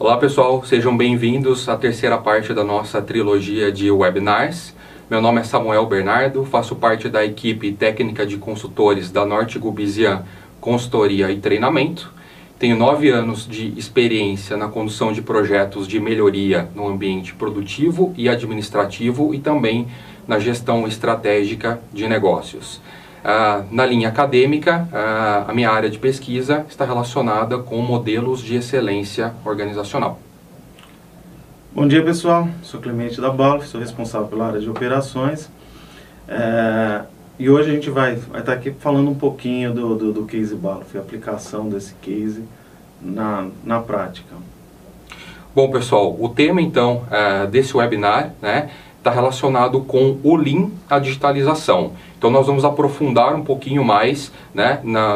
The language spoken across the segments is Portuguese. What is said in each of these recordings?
Olá pessoal, sejam bem-vindos à terceira parte da nossa trilogia de webinars. Meu nome é Samuel Bernardo, faço parte da equipe técnica de consultores da Norte Gubizian Consultoria e Treinamento. Tenho 9 anos de experiência na condução de projetos de melhoria no ambiente produtivo e administrativo e também na gestão estratégica de negócios. Na linha acadêmica, a minha área de pesquisa está relacionada com modelos de excelência organizacional. Bom dia pessoal, sou Clemente da Balf, sou responsável pela área de operações e hoje a gente vai estar aqui falando um pouquinho do case Balf, a aplicação desse case na prática. Bom pessoal, o tema então desse webinar está relacionado com o Lean, a digitalização. Então nós vamos aprofundar um pouquinho mais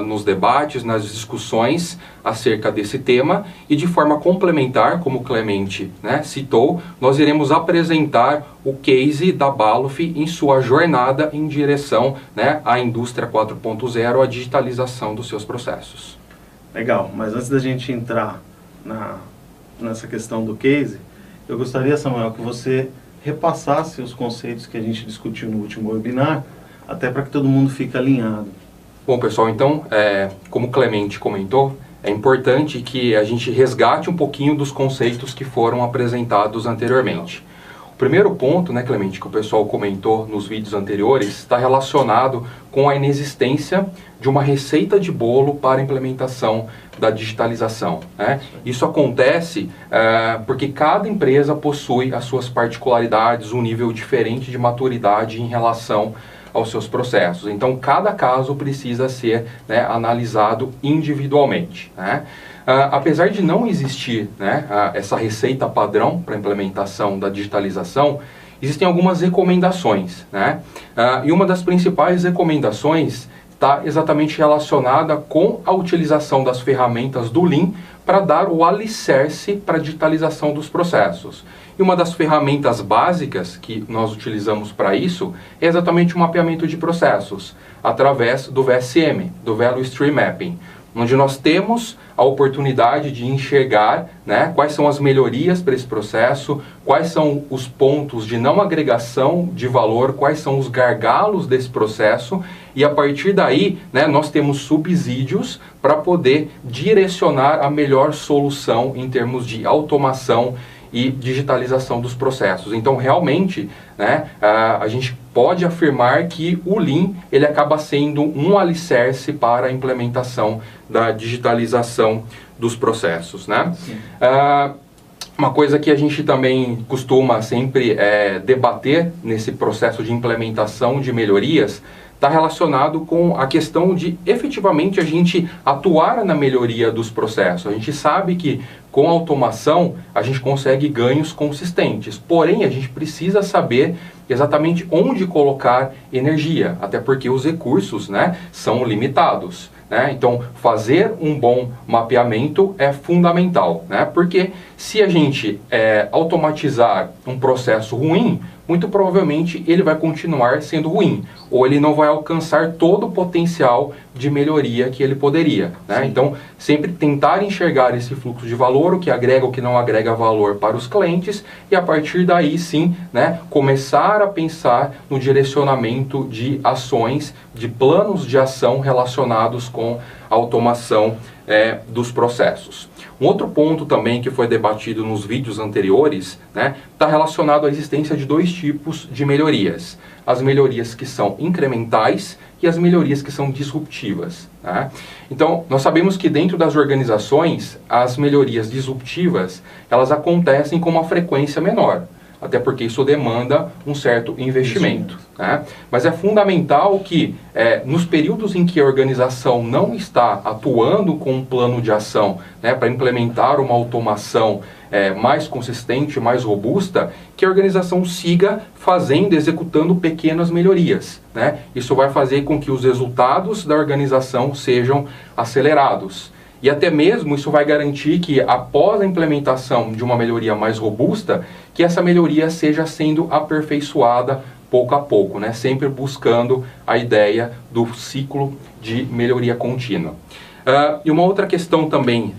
nos debates, nas discussões acerca desse tema e de forma complementar, como o Clemente citou, nós iremos apresentar o case da Balf em sua jornada em direção à indústria 4.0, a digitalização dos seus processos. Legal, mas antes da gente entrar nessa questão do case, eu gostaria, Samuel, que você repassasse os conceitos que a gente discutiu no último webinar, até para que todo mundo fique alinhado. Bom pessoal, então, como o Clemente comentou, é importante que a gente resgate um pouquinho dos conceitos que foram apresentados anteriormente. O primeiro ponto, Clemente, que o pessoal comentou nos vídeos anteriores, está relacionado com a inexistência de uma receita de bolo para a implementação da digitalização. Isso acontece porque cada empresa possui as suas particularidades, um nível diferente de maturidade em relação aos seus processos. Então, cada caso precisa ser analisado individualmente. Apesar de não existir essa receita padrão para a implementação da digitalização, existem algumas recomendações. E uma das principais recomendações está exatamente relacionada com a utilização das ferramentas do Lean para dar o alicerce para a digitalização dos processos. E uma das ferramentas básicas que nós utilizamos para isso é exatamente o mapeamento de processos, através do VSM, do Value Stream Mapping, onde nós temos a oportunidade de enxergar quais são as melhorias para esse processo, quais são os pontos de não agregação de valor, quais são os gargalos desse processo, e a partir daí nós temos subsídios para poder direcionar a melhor solução em termos de automação e digitalização dos processos. Então, realmente, a gente pode afirmar que o Lean ele acaba sendo um alicerce para a implementação da digitalização dos processos. Uma coisa que a gente também costuma sempre debater nesse processo de implementação de melhorias está relacionado com a questão de efetivamente a gente atuar na melhoria dos processos. A gente sabe que com a automação a gente consegue ganhos consistentes, porém a gente precisa saber exatamente onde colocar energia, até porque os recursos são limitados. Então, fazer um bom mapeamento é fundamental, porque se a gente automatizar um processo ruim, muito provavelmente ele vai continuar sendo ruim, ou ele não vai alcançar todo o potencial de melhoria que ele poderia. Então, sempre tentar enxergar esse fluxo de valor, o que agrega, o que não agrega valor para os clientes, e a partir daí sim, começar a pensar no direcionamento de ações, de planos de ação relacionados com a automação dos processos. Um outro ponto também que foi debatido nos vídeos anteriores está relacionado à existência de 2 tipos de melhorias. As melhorias que são incrementais e as melhorias que são disruptivas. Então, nós sabemos que dentro das organizações, as melhorias disruptivas, elas acontecem com uma frequência menor, até porque isso demanda um certo investimento. Mas é fundamental que nos períodos em que a organização não está atuando com um plano de ação para implementar uma automação mais consistente, mais robusta, que a organização siga fazendo, executando pequenas melhorias. Isso vai fazer com que os resultados da organização sejam acelerados. E até mesmo isso vai garantir que após a implementação de uma melhoria mais robusta, que essa melhoria seja sendo aperfeiçoada pouco a pouco, sempre buscando a ideia do ciclo de melhoria contínua. E uma outra questão também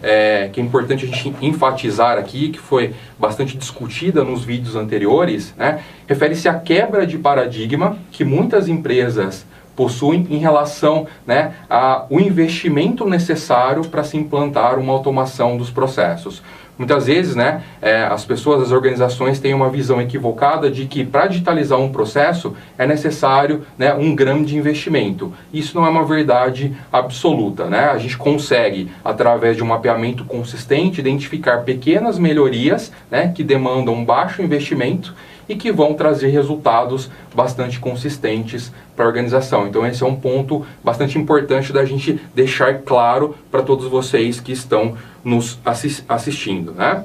que é importante a gente enfatizar aqui, que foi bastante discutida nos vídeos anteriores, né, refere-se à quebra de paradigma que muitas empresas possuem em relação, né, ao investimento necessário para se implantar uma automação dos processos. Muitas vezes, né, as pessoas, as organizações têm uma visão equivocada de que para digitalizar um processo é necessário, né, um grande investimento. Isso não é uma verdade absoluta, né? A gente consegue, através de um mapeamento consistente, identificar pequenas melhorias, né, que demandam um baixo investimento e que vão trazer resultados bastante consistentes para a organização. Então esse é um ponto bastante importante da gente deixar claro para todos vocês que estão nos assistindo, né?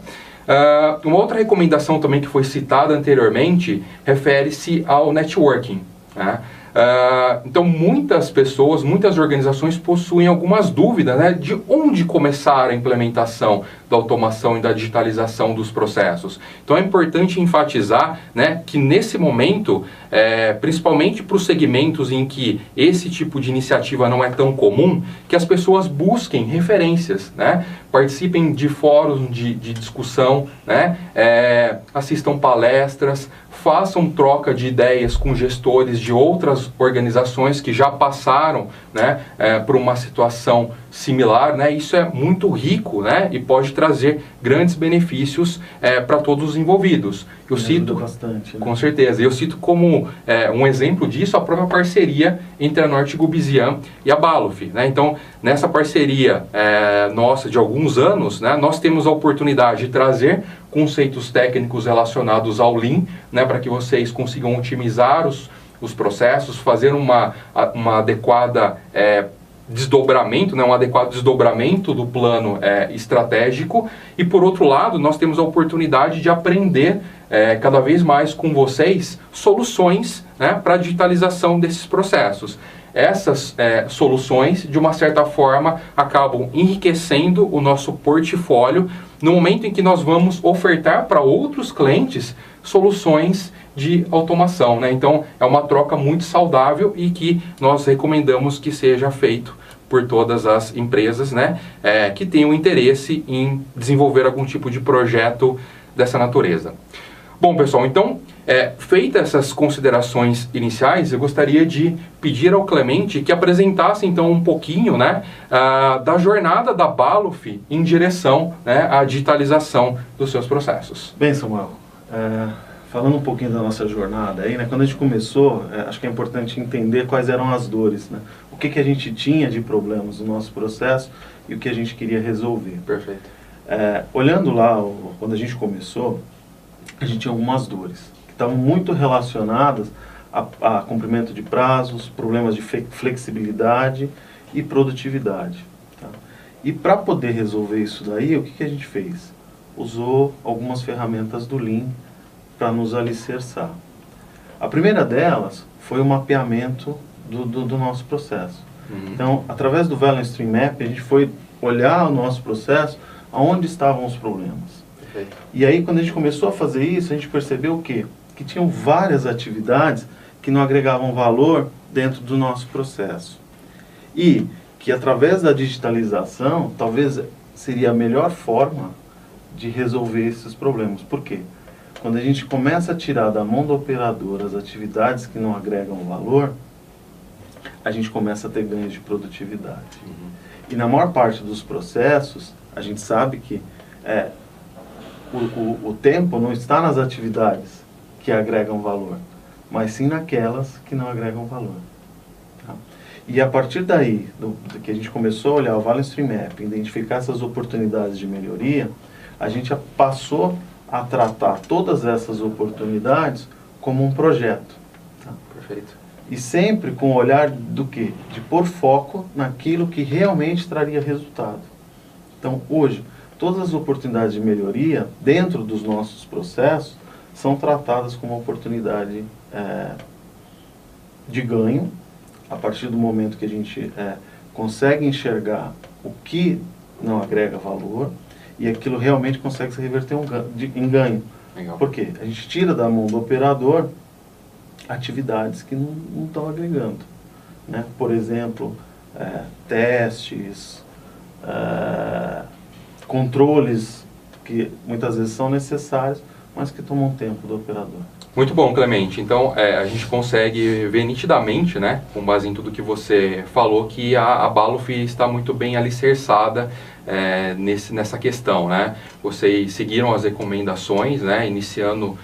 Uma outra recomendação também que foi citada anteriormente refere-se ao networking, né? Então muitas pessoas, muitas organizações possuem algumas dúvidas, né, de onde começar a implementação da automação e da digitalização dos processos. Então é importante enfatizar, né, que nesse momento, principalmente para os segmentos em que esse tipo de iniciativa não é tão comum, que as pessoas busquem referências, né, participem de fóruns de discussão, né, assistam palestras, façam troca de ideias com gestores de outras organizações que já passaram, né, por uma situação similar, né? Isso é muito rico, né, e pode trazer grandes benefícios para todos os envolvidos. Eu cito bastante, né? Com certeza. Eu cito como um exemplo disso a própria parceria entre a Norte Gubizian e a Balluff, né? Então, nessa parceria nossa de alguns anos, né, nós temos a oportunidade de trazer conceitos técnicos relacionados ao Lean, né, para que vocês consigam otimizar os processos, fazer uma adequada desdobramento, né, um adequado desdobramento do plano estratégico. E por outro lado, nós temos a oportunidade de aprender cada vez mais com vocês soluções, né, para a digitalização desses processos. Essas soluções, de uma certa forma, acabam enriquecendo o nosso portfólio no momento em que nós vamos ofertar para outros clientes soluções de automação, né? Então, é uma troca muito saudável e que nós recomendamos que seja feito por todas as empresas, né, que tenham interesse em desenvolver algum tipo de projeto dessa natureza. Bom, pessoal, então, feitas essas considerações iniciais, eu gostaria de pedir ao Clemente que apresentasse, então, um pouquinho, né, da jornada da Balluff em direção, né, à digitalização dos seus processos. Bem, Samuel, falando um pouquinho da nossa jornada aí, né, quando a gente começou, acho que é importante entender quais eram as dores, né, o que a gente tinha de problemas no nosso processo e o que a gente queria resolver. Perfeito. Olhando lá, quando a gente começou, a gente tinha algumas dores que estavam muito relacionadas a cumprimento de prazos, problemas de flexibilidade e produtividade. Tá? E para poder resolver isso daí, o que a gente fez? Usou algumas ferramentas do Lean para nos alicerçar. A primeira delas foi o mapeamento do nosso processo. Então, através do Value Stream Map, a gente foi olhar o nosso processo, aonde estavam os problemas. E aí, quando a gente começou a fazer isso, a gente percebeu o quê? Que tinham várias atividades que não agregavam valor dentro do nosso processo. E que, através da digitalização, talvez seria a melhor forma de resolver esses problemas. Por quê? Quando a gente começa a tirar da mão do operador as atividades que não agregam valor, a gente começa a ter ganhos de produtividade. E na maior parte dos processos, a gente sabe que o tempo não está nas atividades que agregam valor, mas sim naquelas que não agregam valor. Tá? E a partir daí, do que a gente começou a olhar o Value Stream Map, identificar essas oportunidades de melhoria, a gente passou a tratar todas essas oportunidades como um projeto. Tá? Perfeito. E sempre com o olhar do quê? De pôr foco naquilo que realmente traria resultado. Então, hoje, todas as oportunidades de melhoria dentro dos nossos processos são tratadas como oportunidade de ganho, a partir do momento que a gente consegue enxergar o que não agrega valor e aquilo realmente consegue se reverter em ganho. Legal. Por quê? A gente tira da mão do operador atividades que não estão agregando. Né? Por exemplo, testes, controles que muitas vezes são necessários, mas que tomam tempo do operador. Muito bom, Clemente. Então, a gente consegue ver nitidamente, né, com base em tudo que você falou, que a Balluff está muito bem alicerçada nessa questão, né? Vocês seguiram as recomendações, né, iniciando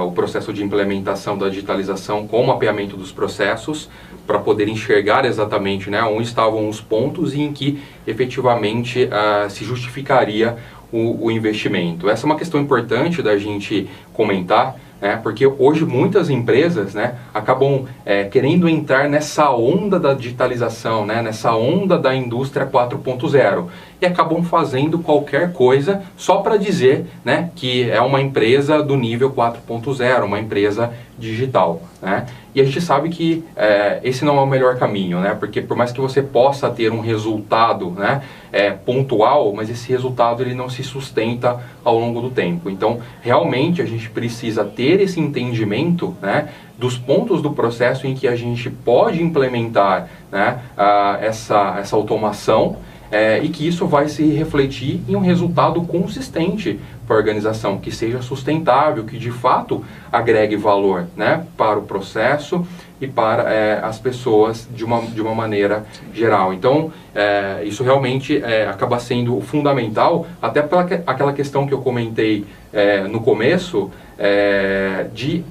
o processo de implementação da digitalização com o mapeamento dos processos, para poder enxergar exatamente, né, onde estavam os pontos e em que efetivamente se justificaria o investimento. Essa é uma questão importante da gente comentar, porque hoje muitas empresas, né, acabam querendo entrar nessa onda da digitalização, né, nessa onda da indústria 4.0 e acabam fazendo qualquer coisa só para dizer, né, que é uma empresa do nível 4.0, uma empresa digital, né? E a gente sabe que esse não é o melhor caminho, né? Porque por mais que você possa ter um resultado, né, pontual, mas esse resultado ele não se sustenta ao longo do tempo. Então, realmente a gente precisa ter esse entendimento, né, dos pontos do processo em que a gente pode implementar, né, essa automação, e que isso vai se refletir em um resultado consistente para a organização, que seja sustentável, que de fato agregue valor, né, para o processo e para as pessoas de uma maneira geral. Então, isso realmente acaba sendo fundamental, até pela aquela questão que eu comentei no começo, de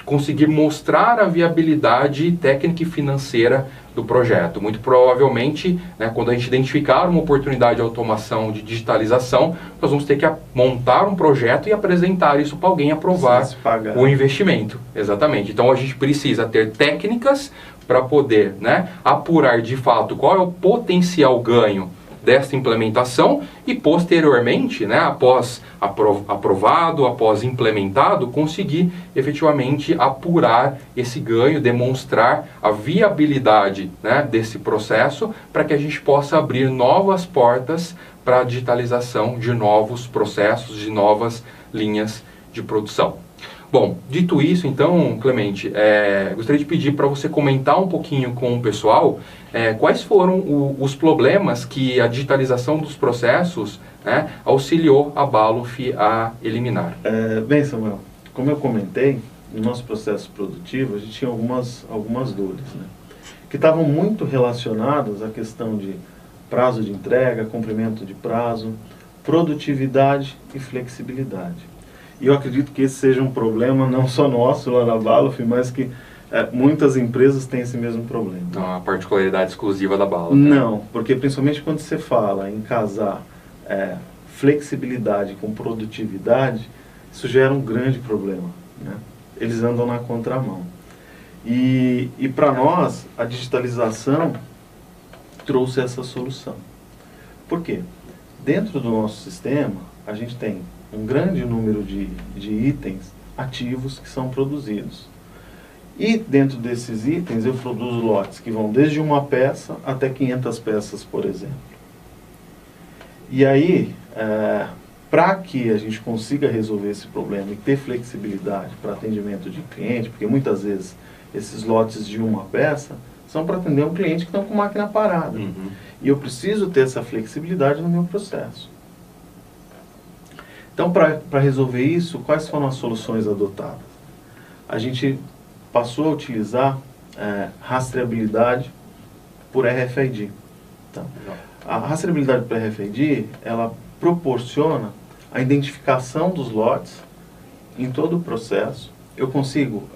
conseguir mostrar a viabilidade técnica e financeira do projeto. Muito provavelmente, né, quando a gente identificar uma oportunidade de automação, de digitalização, nós vamos ter que montar um projeto e apresentar isso para alguém aprovar o investimento. Exatamente. Então a gente precisa ter técnicas para poder, né, apurar de fato qual é o potencial ganho dessa implementação e posteriormente, né, após aprovado, após implementado, conseguir efetivamente apurar esse ganho, demonstrar a viabilidade, né, desse processo para que a gente possa abrir novas portas para a digitalização de novos processos, de novas linhas de produção. Bom, dito isso, então, Clemente, gostaria de pedir para você comentar um pouquinho com o pessoal quais foram os problemas que a digitalização dos processos, né, auxiliou a Balluff a eliminar. Bem, Samuel, como eu comentei, no nosso processo produtivo a gente tinha algumas dores, né, que estavam muito relacionadas à questão de prazo de entrega, cumprimento de prazo, produtividade e flexibilidade. E eu acredito que esse seja um problema não só nosso lá na Balluff, mas que muitas empresas têm esse mesmo problema. Não é uma particularidade exclusiva da Balluff. Não, né? Porque principalmente quando você fala em casar flexibilidade com produtividade, isso gera um grande problema, né? Eles andam na contramão. E para nós, a digitalização trouxe essa solução. Por quê? Dentro do nosso sistema, a gente tem um grande número de itens ativos que são produzidos. E dentro desses itens eu produzo lotes que vão desde uma peça até 500 peças, por exemplo. E aí, para que a gente consiga resolver esse problema e ter flexibilidade para atendimento de cliente, porque muitas vezes esses lotes de uma peça são para atender um cliente que está com máquina parada. Uhum. E eu preciso ter essa flexibilidade no meu processo. Então, para resolver isso, quais foram as soluções adotadas? A gente passou a utilizar rastreabilidade por RFID. Tá? A rastreabilidade por RFID, ela proporciona a identificação dos lotes em todo o processo. Eu consigo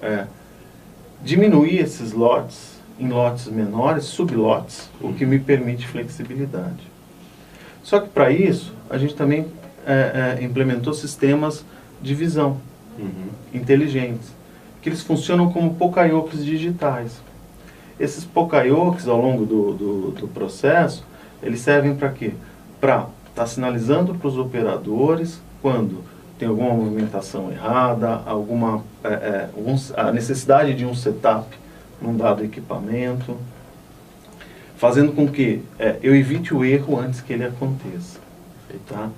diminuir esses lotes em lotes menores, sublotes, o que me permite flexibilidade. Só que para isso, a gente também implementou sistemas de visão inteligentes, que eles funcionam como pokayokes digitais. Esses pokayokes, ao longo do processo, eles servem para quê? Para estar sinalizando para os operadores quando tem alguma movimentação errada, a necessidade de um setup num dado equipamento, fazendo com que eu evite o erro antes que ele aconteça. Tá?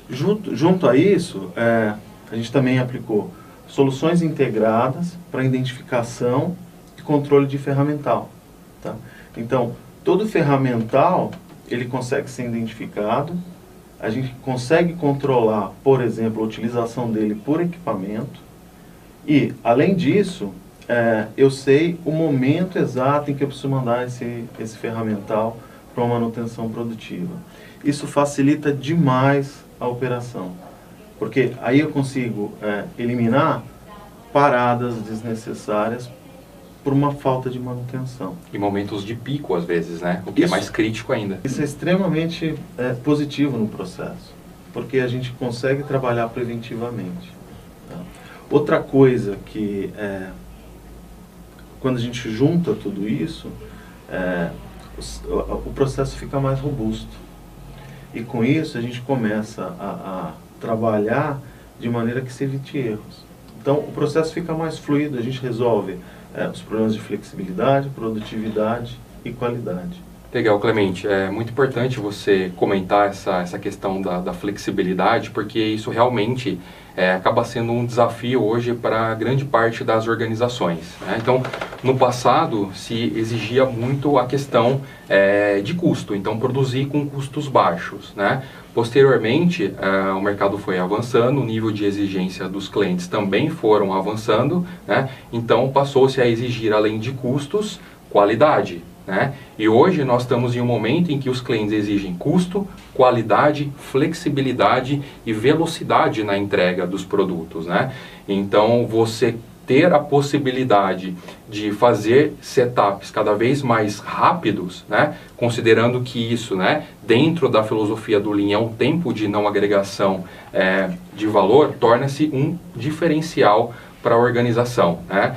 Junto a isso, a gente também aplicou soluções integradas para identificação e controle de ferramental. Tá? Então, todo ferramental, ele consegue ser identificado, a gente consegue controlar, por exemplo, a utilização dele por equipamento e, além disso, eu sei o momento exato em que eu preciso mandar esse ferramental para uma manutenção produtiva. Isso facilita demais a operação, porque aí eu consigo eliminar paradas desnecessárias por uma falta de manutenção. Em momentos de pico, às vezes, né? O que é mais crítico ainda. Isso é extremamente positivo no processo, porque a gente consegue trabalhar preventivamente. Tá? Outra coisa que, quando a gente junta tudo isso, o processo fica mais robusto. E com isso a gente começa a trabalhar de maneira que se evite erros. Então o processo fica mais fluido, a gente resolve os problemas de flexibilidade, produtividade e qualidade. Legal, Clemente. É muito importante você comentar essa questão da flexibilidade, porque isso realmente acaba sendo um desafio hoje para grande parte das organizações, né? Então, no passado, se exigia muito a questão de custo, então produzir com custos baixos, né? Posteriormente, o mercado foi avançando, o nível de exigência dos clientes também foram avançando, né? Então passou-se a exigir, além de custos, qualidade, né? E hoje nós estamos em um momento em que os clientes exigem custo, qualidade, flexibilidade e velocidade na entrega dos produtos, né? Então você ter a possibilidade de fazer setups cada vez mais rápidos, né? Considerando que isso, né, dentro da filosofia do Lean é um tempo de não agregação de valor, torna-se um diferencial para a organização, né?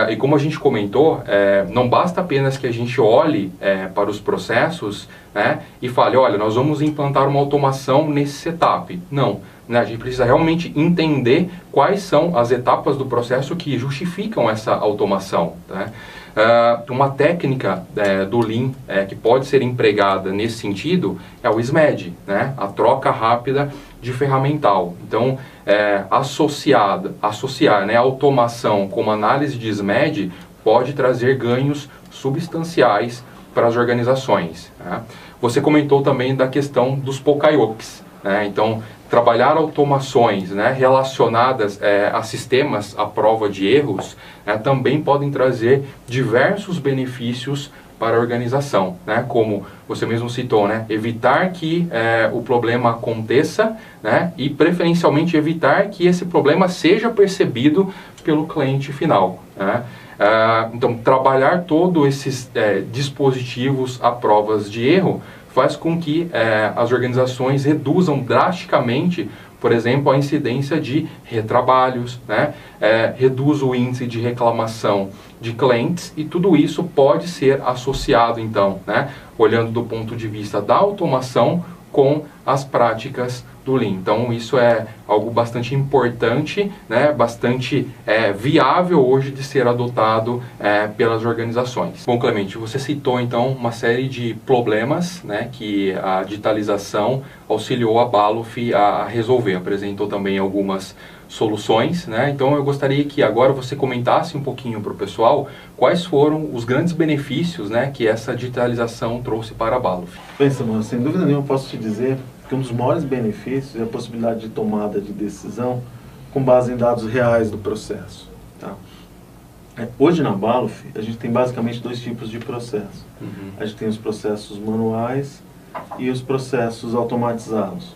E como a gente comentou, não basta apenas que a gente olhe para os processos, né, e fale, olha, nós vamos implantar uma automação nesse setup. Não, né, a gente precisa realmente entender quais são as etapas do processo que justificam essa automação, né? Uma técnica do Lean que pode ser empregada nesse sentido é o SMAD, né? A troca rápida de ferramental. Então, associar, né, a automação com uma análise de SMAD pode trazer ganhos substanciais para as organizações, né? Você comentou também da questão dos Pokayokis, né? Então, trabalhar automações, né, relacionadas a sistemas à prova de erros, também podem trazer diversos benefícios para a organização, né, como você mesmo citou, né, evitar que o problema aconteça, né, e preferencialmente evitar que esse problema seja percebido pelo cliente final, né. Então, trabalhar todos esses dispositivos à provas de erro faz com que as organizações reduzam drasticamente, por exemplo, a incidência de retrabalhos, né? Reduz o índice de reclamação de clientes e tudo isso pode ser associado, então, né, olhando do ponto de vista da automação com as práticas do Lean. Então isso é algo bastante importante, né, bastante viável hoje de ser adotado pelas organizações. Bom, Clemente, você citou então uma série de problemas, né, que a digitalização auxiliou a Balluff a resolver. Apresentou também algumas soluções, né? Então eu gostaria que agora você comentasse um pouquinho para o pessoal quais foram os grandes benefícios, né, que essa digitalização trouxe para a Balluff. Bem, Samuel, sem dúvida nenhuma posso te dizer que um dos maiores benefícios é a possibilidade de tomada de decisão com base em dados reais do processo. Tá? Hoje na Balluff a gente tem basicamente dois tipos de processo. A gente tem os processos manuais e os processos automatizados.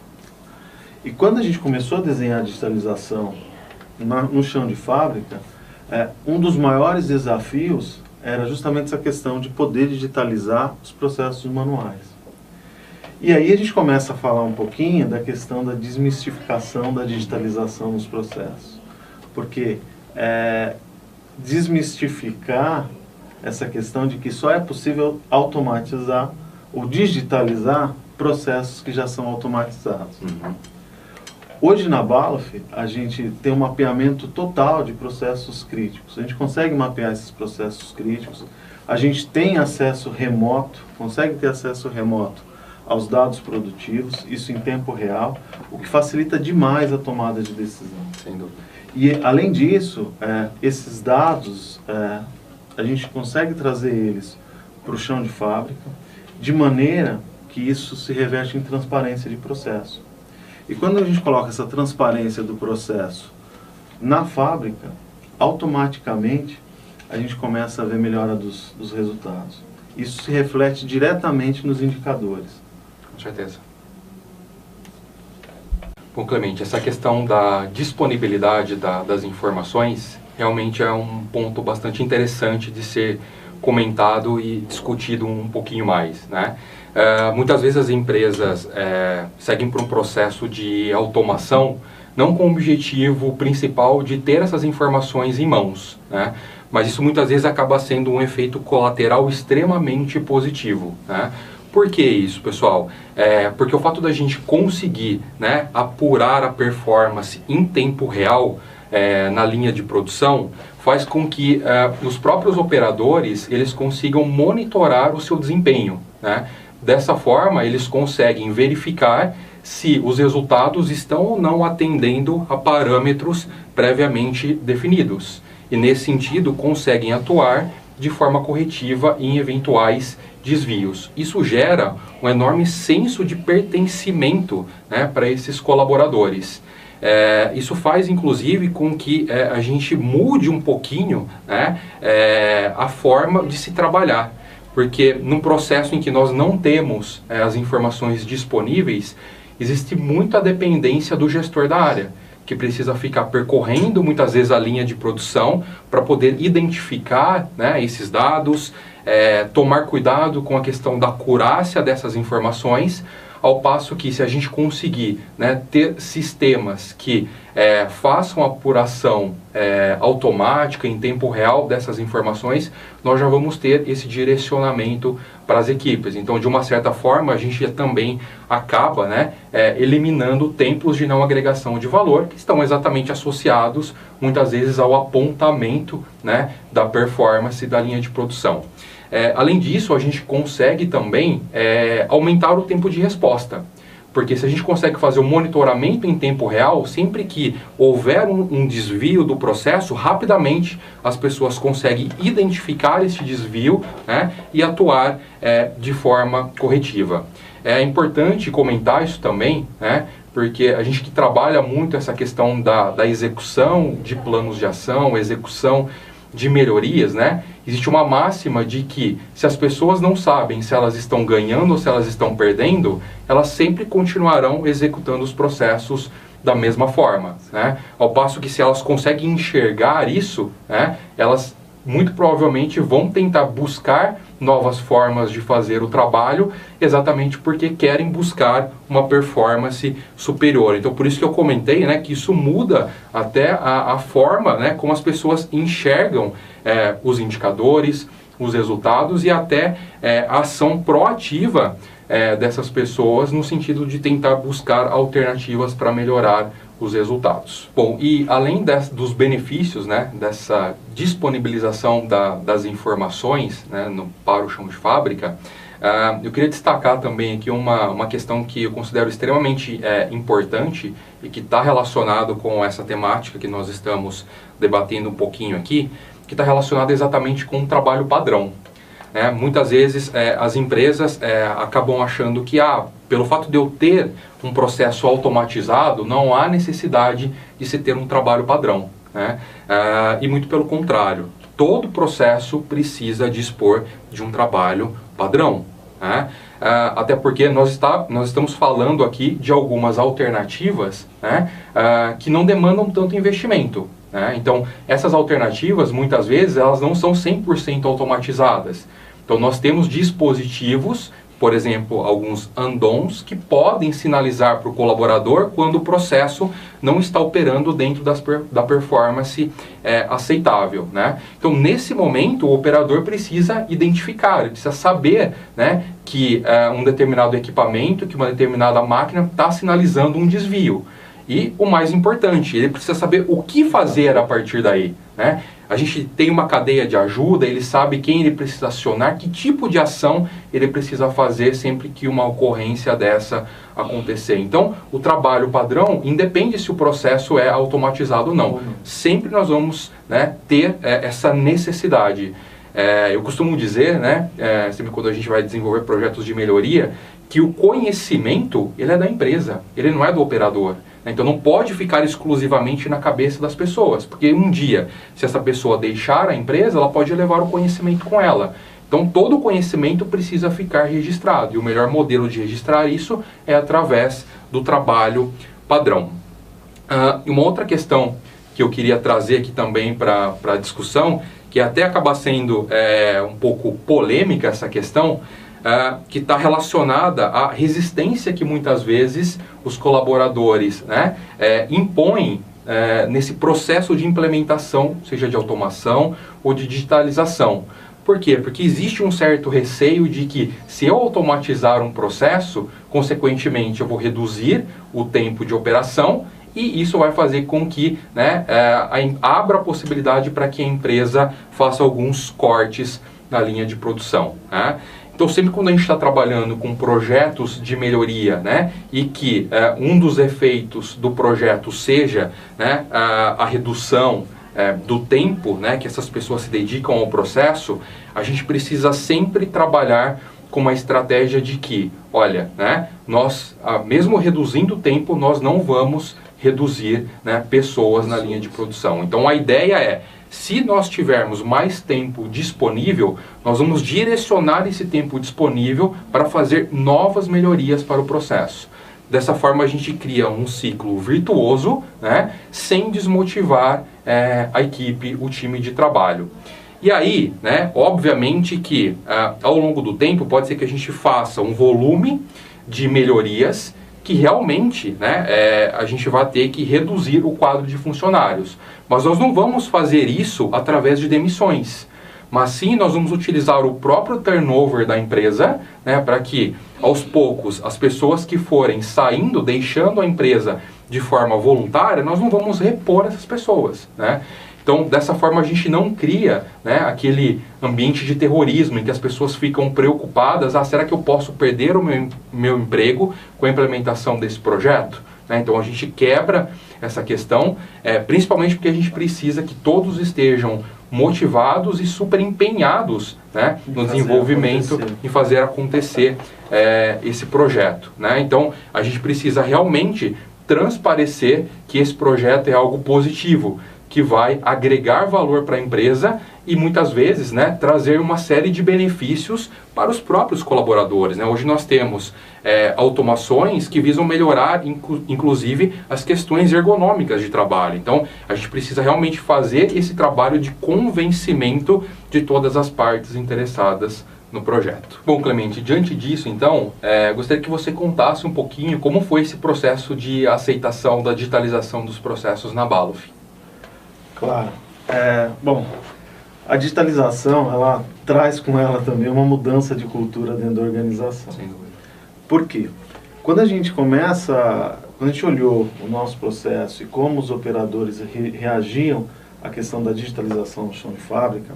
E quando a gente começou a desenhar a digitalização no chão de fábrica, um dos maiores desafios era justamente essa questão de poder digitalizar os processos manuais. E aí a gente começa a falar um pouquinho da questão da desmistificação da digitalização nos processos. Porque desmistificar essa questão de que só é possível automatizar ou digitalizar processos que já são automatizados. Hoje na Balluff a gente tem um mapeamento total de processos críticos. A gente consegue mapear esses processos críticos. A gente tem acesso remoto, consegue ter acesso remoto aos dados produtivos, isso em tempo real, o que facilita demais a tomada de decisão. Sem dúvida. E além disso, esses dados, a gente consegue trazer eles para o chão de fábrica, de maneira que isso se reverte em transparência de processo. E quando a gente coloca essa transparência do processo na fábrica, automaticamente a gente começa a ver melhora dos resultados. Isso se reflete diretamente nos indicadores. Com certeza. Bom, Clemente, essa questão da disponibilidade das informações realmente é um ponto bastante interessante de ser comentado e discutido um pouquinho mais, né? Muitas vezes as empresas seguem por um processo de automação, não com o objetivo principal de ter essas informações em mãos, né? Mas isso muitas vezes acaba sendo um efeito colateral extremamente positivo, né? Por que isso, pessoal? Porque o fato da gente conseguir, né, apurar a performance em tempo real na linha de produção faz com que os próprios operadores eles consigam monitorar o seu desempenho, né? Dessa forma, eles conseguem verificar se os resultados estão ou não atendendo a parâmetros previamente definidos. E nesse sentido, conseguem atuar de forma corretiva em eventuais desvios. Isso gera um enorme senso de pertencimento, né, para esses colaboradores. Isso faz, inclusive, com que a gente mude um pouquinho, né, a forma de se trabalhar. Porque num processo em que nós não temos as informações disponíveis, existe muita dependência do gestor da área, que precisa ficar percorrendo muitas vezes a linha de produção para poder identificar, né, esses dados, tomar cuidado com a questão da acurácia dessas informações, ao passo que se a gente conseguir, né, ter sistemas que façam a apuração automática, em tempo real dessas informações, nós já vamos ter esse direcionamento para as equipes. Então, de uma certa forma, a gente também acaba, né, eliminando tempos de não agregação de valor, que estão exatamente associados, muitas vezes, ao apontamento, né, da performance da linha de produção. Além disso, a gente consegue também aumentar o tempo de resposta. Porque se a gente consegue fazer o monitoramento em tempo real, sempre que houver um desvio do processo, rapidamente as pessoas conseguem identificar esse desvio, né, e atuar de forma corretiva. É importante comentar isso também, né, porque a gente que trabalha muito essa questão da execução de planos de ação, execução de melhorias, né? Existe uma máxima de que se as pessoas não sabem se elas estão ganhando ou se elas estão perdendo, elas sempre continuarão executando os processos da mesma forma, né? Ao passo que se elas conseguem enxergar isso, né, elas muito provavelmente vão tentar buscar novas formas de fazer o trabalho, exatamente porque querem buscar uma performance superior. Então, por isso que eu comentei, né, que isso muda até a forma, né, como as pessoas enxergam os indicadores, os resultados e até a ação proativa dessas pessoas no sentido de tentar buscar alternativas para melhorar os resultados. Bom, e além dos benefícios, né, dessa disponibilização das informações, né, para o chão de fábrica, eu queria destacar também aqui uma questão que eu considero extremamente importante e que está relacionado com essa temática que nós estamos debatendo um pouquinho aqui, que está relacionada exatamente com o trabalho padrão. Muitas vezes as empresas acabam achando que pelo fato de eu ter um processo automatizado, não há necessidade de se ter um trabalho padrão, né? E muito pelo contrário, todo processo precisa dispor de um trabalho padrão, né? Até porque nós estamos falando aqui de algumas alternativas, né, que não demandam tanto investimento. Então, essas alternativas, muitas vezes, elas não são 100% automatizadas. Então, nós temos dispositivos, por exemplo, alguns andons, que podem sinalizar para o colaborador quando o processo não está operando dentro da performance aceitável, né? Então, nesse momento, o operador precisa identificar, ele precisa saber, né, que um determinado equipamento, que uma determinada máquina está sinalizando um desvio. E o mais importante, ele precisa saber o que fazer a partir daí, né? A gente tem uma cadeia de ajuda, ele sabe quem ele precisa acionar, que tipo de ação ele precisa fazer sempre que uma ocorrência dessa acontecer. Então, o trabalho padrão independe se o processo é automatizado ou não. Sempre nós vamos, né, ter essa necessidade. Eu costumo dizer, né, sempre quando a gente vai desenvolver projetos de melhoria, que o conhecimento, ele é da empresa, ele não é do operador. Então não pode ficar exclusivamente na cabeça das pessoas, porque um dia, se essa pessoa deixar a empresa, ela pode levar o conhecimento com ela. Então todo o conhecimento precisa ficar registrado, e o melhor modelo de registrar isso é através do trabalho padrão. E uma outra questão que eu queria trazer aqui também para a discussão, que até acaba sendo um pouco polêmica essa questão, que está relacionada à resistência que muitas vezes os colaboradores, né, impõem nesse processo de implementação, seja de automação ou de digitalização. Por quê? Porque existe um certo receio de que, se eu automatizar um processo, consequentemente eu vou reduzir o tempo de operação, e isso vai fazer com que, né, abra a possibilidade para que a empresa faça alguns cortes na linha de produção, né? Então, sempre quando a gente está trabalhando com projetos de melhoria, né, e que um dos efeitos do projeto seja, né, a redução do tempo, né, que essas pessoas se dedicam ao processo, a gente precisa sempre trabalhar com uma estratégia de que, olha, né, nós, mesmo reduzindo o tempo, nós não vamos reduzir, né, pessoas na linha de produção. Então, a ideia é, se nós tivermos mais tempo disponível, nós vamos direcionar esse tempo disponível para fazer novas melhorias para o processo. Dessa forma, a gente cria um ciclo virtuoso, né, sem desmotivar a equipe, o time de trabalho. E aí, né, obviamente que ao longo do tempo pode ser que a gente faça um volume de melhorias que realmente, né, a gente vai ter que reduzir o quadro de funcionários. Mas nós não vamos fazer isso através de demissões, mas sim nós vamos utilizar o próprio turnover da empresa, né, para que aos poucos as pessoas que forem saindo, deixando a empresa de forma voluntária, nós não vamos repor essas pessoas, né? Então, dessa forma, a gente não cria, né, aquele ambiente de terrorismo em que as pessoas ficam preocupadas, será que eu posso perder o meu emprego com a implementação desse projeto? Né? Então, a gente quebra essa questão, principalmente porque a gente precisa que todos estejam motivados e super empenhados, né, no desenvolvimento e fazer acontecer esse projeto. Né? Então, a gente precisa realmente transparecer que esse projeto é algo positivo, que vai agregar valor para a empresa e muitas vezes, né, trazer uma série de benefícios para os próprios colaboradores. Né? Hoje nós temos automações que visam melhorar, inclusive, as questões ergonômicas de trabalho. Então, a gente precisa realmente fazer esse trabalho de convencimento de todas as partes interessadas no projeto. Bom, Clemente, diante disso, então, gostaria que você contasse um pouquinho como foi esse processo de aceitação da digitalização dos processos na Balluff. Claro. Bom, a digitalização, ela traz com ela também uma mudança de cultura dentro da organização. Sem dúvida. Por quê? Quando a gente olhou o nosso processo e como os operadores reagiam à questão da digitalização no chão de fábrica,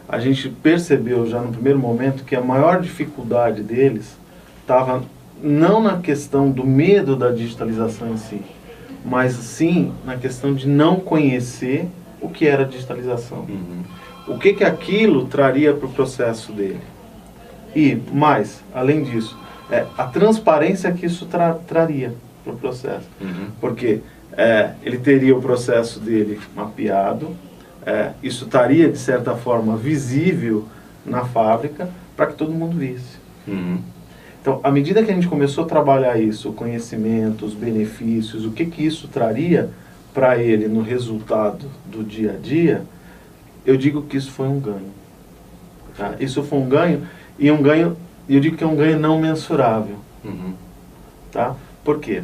a gente percebeu já no primeiro momento que a maior dificuldade deles estava não na questão do medo da digitalização em si, mas sim na questão de não conhecer o que era digitalização. O que aquilo traria para o processo dele. E, mais, além disso, a transparência que isso traria para o processo. Porque ele teria o processo dele mapeado, isso estaria, de certa forma, visível na fábrica para que todo mundo visse. Então, à medida que a gente começou a trabalhar isso, o conhecimento, os benefícios, o que isso traria para ele no resultado do dia a dia, eu digo que isso foi um ganho. Tá? Isso foi um ganho, e eu digo que é um ganho não mensurável. Tá? Por quê?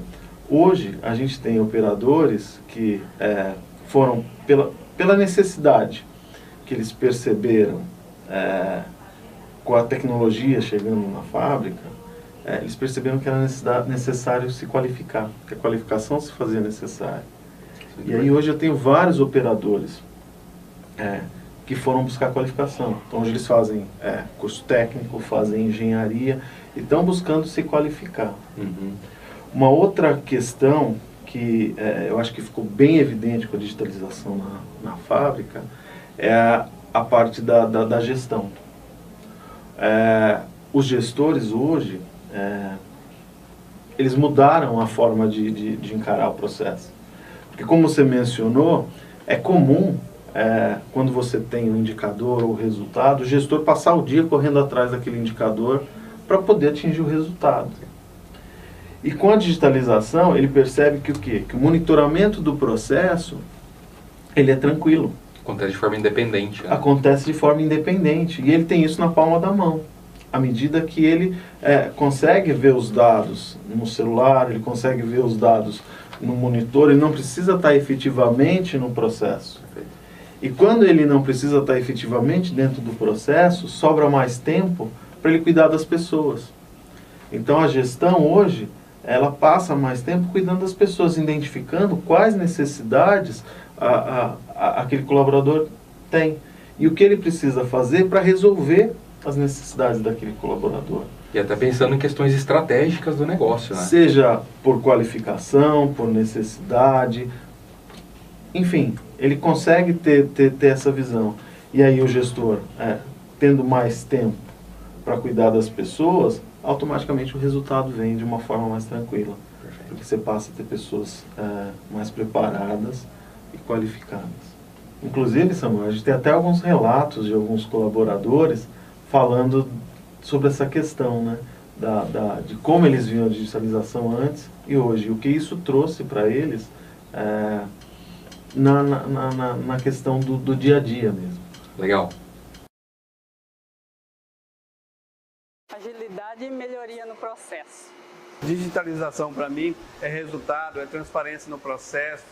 Hoje, a gente tem operadores que foram pela necessidade que eles perceberam com a tecnologia chegando na fábrica, eles perceberam que era necessário se qualificar, que a qualificação se fazia necessária. E aí hoje eu tenho vários operadores que foram buscar qualificação. Então hoje eles fazem curso técnico, fazem engenharia e estão buscando se qualificar. Uma outra questão que eu acho que ficou bem evidente com a digitalização na fábrica é a parte da gestão. Os gestores hoje, eles mudaram a forma de encarar o processo. Porque, como você mencionou, é comum, quando você tem um indicador ou resultado, o gestor passar o dia correndo atrás daquele indicador para poder atingir o resultado. E com a digitalização, ele percebe que o quê? Que o monitoramento do processo, ele é tranquilo. Acontece de forma independente. Né? Acontece de forma independente. E ele tem isso na palma da mão. À medida que ele consegue ver os dados no celular, ele consegue ver os dados no monitor, ele não precisa estar efetivamente no processo. Perfeito. E quando ele não precisa estar efetivamente dentro do processo, sobra mais tempo para ele cuidar das pessoas. Então a gestão hoje, ela passa mais tempo cuidando das pessoas, identificando quais necessidades aquele colaborador tem. E o que ele precisa fazer para resolver as necessidades daquele colaborador. E até pensando em questões estratégicas do negócio, né? Seja por qualificação, por necessidade, enfim, ele consegue ter essa visão. E aí o gestor, tendo mais tempo para cuidar das pessoas, automaticamente o resultado vem de uma forma mais tranquila. Perfeito. Porque você passa a ter pessoas mais preparadas e qualificadas. Inclusive, Samuel, a gente tem até alguns relatos de alguns colaboradores falando sobre essa questão, né, de como eles viam a digitalização antes e hoje, o que isso trouxe para eles na questão do dia a dia mesmo. Legal. Agilidade e melhoria no processo. Digitalização para mim é resultado, é transparência no processo,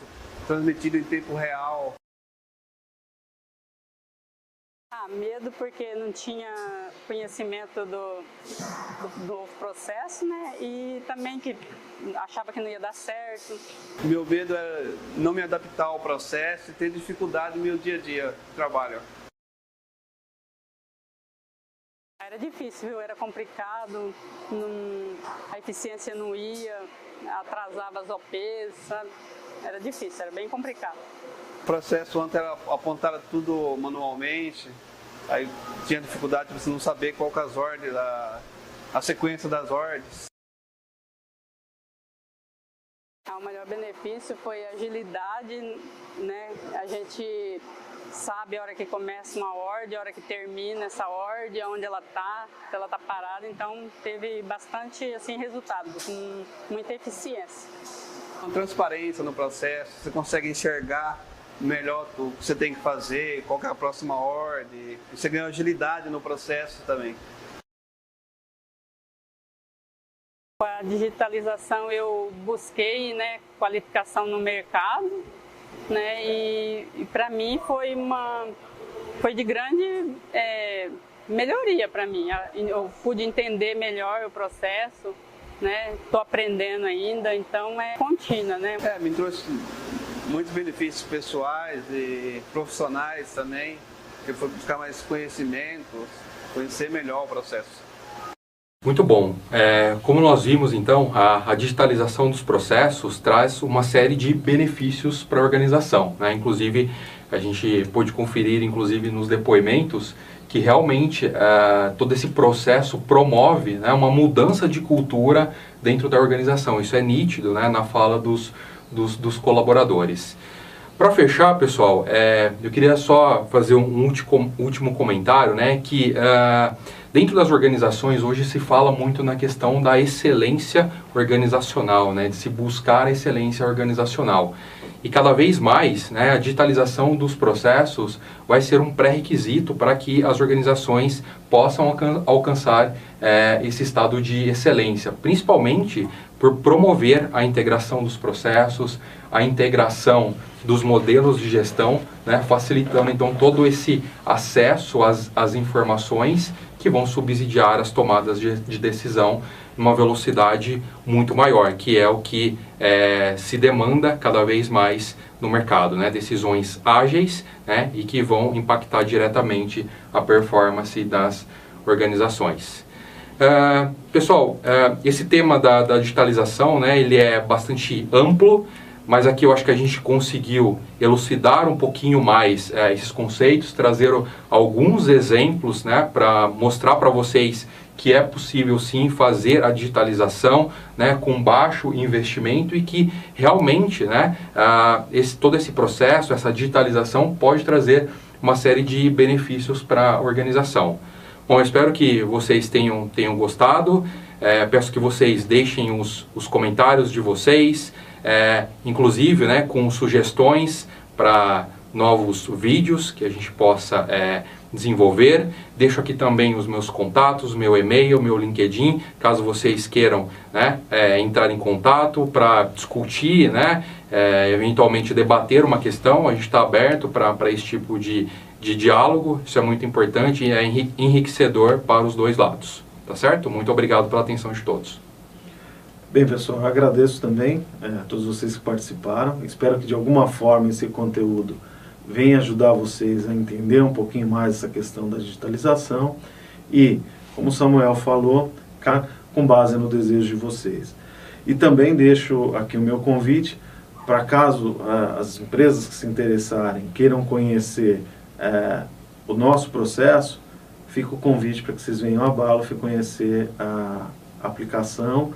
transmitido em tempo real. Medo porque não tinha conhecimento do processo, né? E também que achava que não ia dar certo. Meu medo é não me adaptar ao processo e ter dificuldade no meu dia a dia de trabalho. Era difícil, viu? Era complicado, a eficiência não ia, atrasava as OPs, sabe? Era difícil, era bem complicado. O processo antes era apontar tudo manualmente, aí tinha dificuldade de você não saber qual que é as ordens, a sequência das ordens. O maior benefício foi a agilidade, né? A gente sabe a hora que começa uma ordem, a hora que termina essa ordem, onde ela está, se ela está parada, então teve bastante assim, resultado, com muita eficiência. Transparência no processo, você consegue enxergar melhor o que você tem que fazer, qual que é a próxima ordem, você ganha agilidade no processo também. Com a digitalização eu busquei, né, qualificação no mercado, né, e para mim foi de grande melhoria para mim. Eu pude entender melhor o processo, né, estou aprendendo ainda, então é contínua, né. Me trouxe muitos benefícios pessoais e profissionais também, que foi buscar mais conhecimento, conhecer melhor o processo. Muito bom. Como nós vimos, então, a digitalização dos processos traz uma série de benefícios para a organização, né? Inclusive, a gente pôde conferir, inclusive, nos depoimentos, que realmente todo esse processo promove, né, uma mudança de cultura dentro da organização. Isso é nítido, né, na fala dos colaboradores. Para fechar, pessoal, eu queria só fazer um último comentário, né, que dentro das organizações hoje se fala muito na questão da excelência organizacional, né, de se buscar a excelência organizacional. E cada vez mais, né, a digitalização dos processos vai ser um pré-requisito para que as organizações possam alcançar esse estado de excelência, principalmente por promover a integração dos processos, a integração dos modelos de gestão, né, facilitando então todo esse acesso às informações que vão subsidiar as tomadas de decisão numa velocidade muito maior, que é o que se demanda cada vez mais no mercado, né? Decisões ágeis, né? E que vão impactar diretamente a performance das organizações. Pessoal, esse tema da digitalização, né, ele é bastante amplo, mas aqui eu acho que a gente conseguiu elucidar um pouquinho mais esses conceitos, trazer alguns exemplos, né, para mostrar para vocês que é possível sim fazer a digitalização, né, com baixo investimento, e que realmente, né, todo esse processo, essa digitalização pode trazer uma série de benefícios para a organização. Bom, eu espero que vocês tenham gostado. Peço que vocês deixem os comentários de vocês, inclusive, né, com sugestões para novos vídeos que a gente possa desenvolver. Deixo aqui também os meus contatos, meu e-mail, meu LinkedIn, caso vocês queiram, né, entrar em contato para discutir, né, eventualmente debater uma questão. A gente está aberto para esse tipo de diálogo. Isso é muito importante e é enriquecedor para os dois lados. Tá certo? Muito obrigado pela atenção de todos. Bem, pessoal, eu agradeço também a todos vocês que participaram. Espero que de alguma forma esse conteúdo venha ajudar vocês a entender um pouquinho mais essa questão da digitalização e, como o Samuel falou, com base no desejo de vocês. E também deixo aqui o meu convite para caso as empresas que se interessarem queiram conhecer o nosso processo, fica o convite para que vocês venham a Balluff e conhecer a aplicação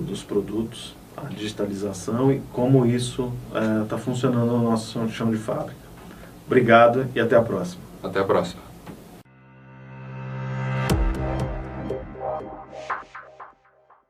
dos produtos, a digitalização e como isso está funcionando no nosso chão de fábrica. Obrigado e até a próxima. Até a próxima.